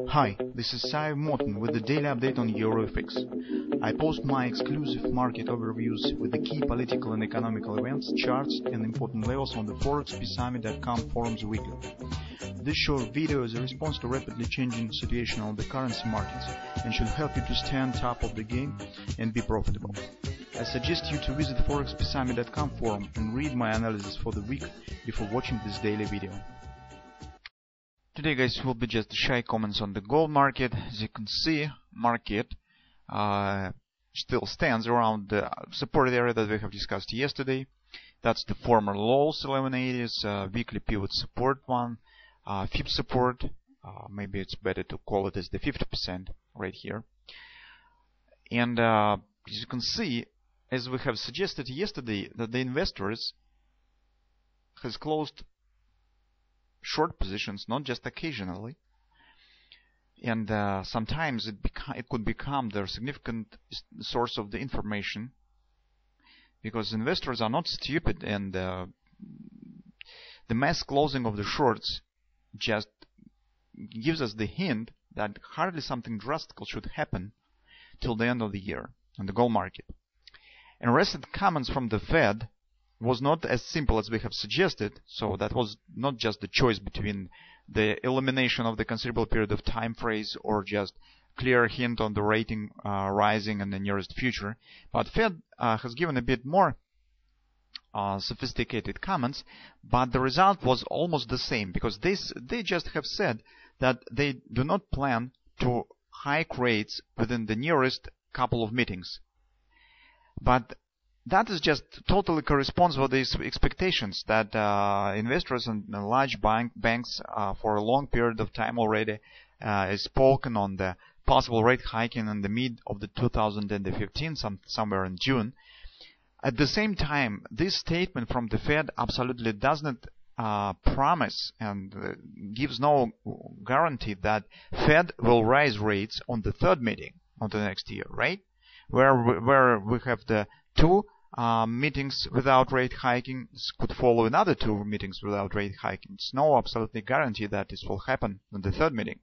Hi, this is Sive Morten with the daily update on EuroFX. I post my exclusive market overviews with the key political and economical events, charts and important levels on the ForexPeaceArmy.com forums weekly. This short video is a response to rapidly changing situation on the currency markets and should help you to stay on top of the game and be profitable. I suggest you to visit ForexPeaceArmy.com forum and read my analysis for the week before watching this daily video. Today, guys, will be just shy comments on the gold market. As you can see, market still stands around the support area that we have discussed yesterday. That's the former lows 1180s, weekly pivot support one, FIB support. Maybe it's better to call it as the 50% right here. And as you can see, as we have suggested yesterday, that the investors has closed short positions, not just occasionally, and sometimes it could become their significant source of the information, because investors are not stupid, and the mass closing of the shorts just gives us the hint that hardly something drastic should happen till the end of the year on the gold market. And recent comments from the Fed was not as simple as we have suggested, so that was not just the choice between the elimination of the considerable period of time phrase or just clear hint on the rating rising in the nearest future, but Fed has given a bit more sophisticated comments, but the result was almost the same, because they just have said that they do not plan to hike rates within the nearest couple of meetings. But that is just totally corresponds with these expectations that investors and large banks for a long period of time already has spoken on the possible rate hiking in the mid of the 2015, somewhere in June. At the same time, this statement from the Fed absolutely does not promise and gives no guarantee that Fed will raise rates on the third meeting of the next year, right? Where we have the two meetings without rate hiking. This could follow another two meetings without rate hiking. It's no absolutely guarantee that this will happen in the third meeting.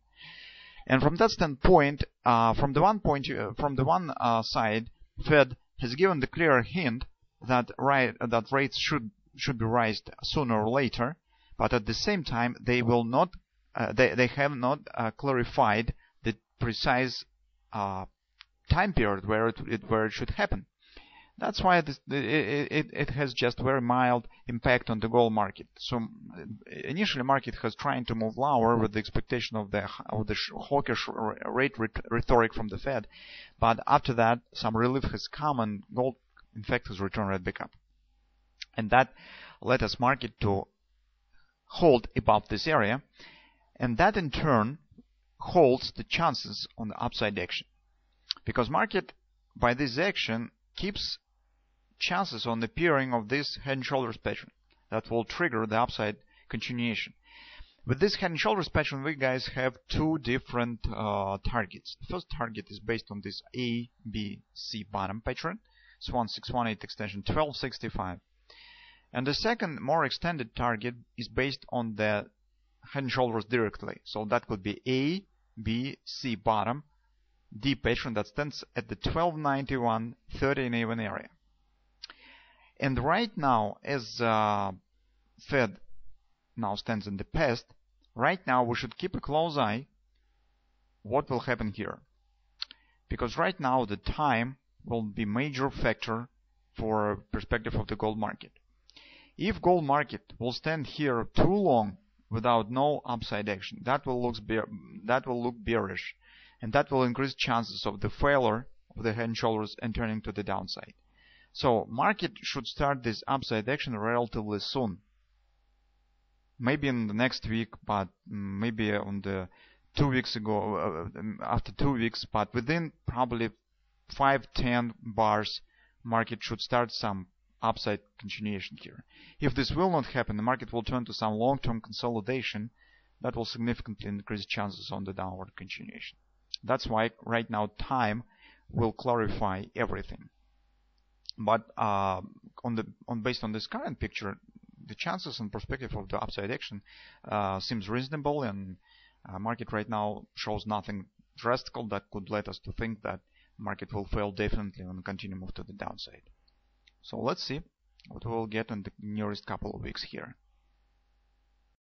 And from that standpoint, from the one side, Fed has given the clear hint that rates should be raised sooner or later, but at the same time they will not. They have not clarified the precise time period where it should happen. That's why it has just very mild impact on the gold market. So initially, market has trying to move lower with the expectation of the hawkish rate rhetoric from the Fed, but after that, some relief has come, and gold, in fact, has returned right back up, and that led us market to hold above this area, and that in turn holds the chances on the upside action, because market by this action keeps chances on the appearing of this head and shoulders pattern that will trigger the upside continuation. With this head and shoulders pattern, we guys have two different targets. The first target is based on this A, B, C bottom pattern. It's 1618 extension 1265. And the second, more extended target is based on the head and shoulders directly. So that could be A, B, C bottom, D pattern that stands at the 1291, 30 and even area. And right now, as Fed now stands in the past, right now we should keep a close eye what will happen here, because right now the time will be major factor for perspective of the gold market. If gold market will stand here too long without no upside action, that will look bearish, and that will increase chances of the failure of the head and shoulders and turning to the downside. So market should start this upside action relatively soon. Maybe in the next week, but maybe on the 2 weeks ago, after 2 weeks, but within probably 5-10 bars, market should start some upside continuation here. If this will not happen, the market will turn to some long-term consolidation that will significantly increase chances on the downward continuation. That's why right now time will clarify everything. But based on this current picture, the chances and perspective of the upside action seems reasonable, and Market right now shows nothing drastic that could lead us to think that market will fail definitely and continue move to the downside. So let's see what we will get in the nearest couple of weeks here.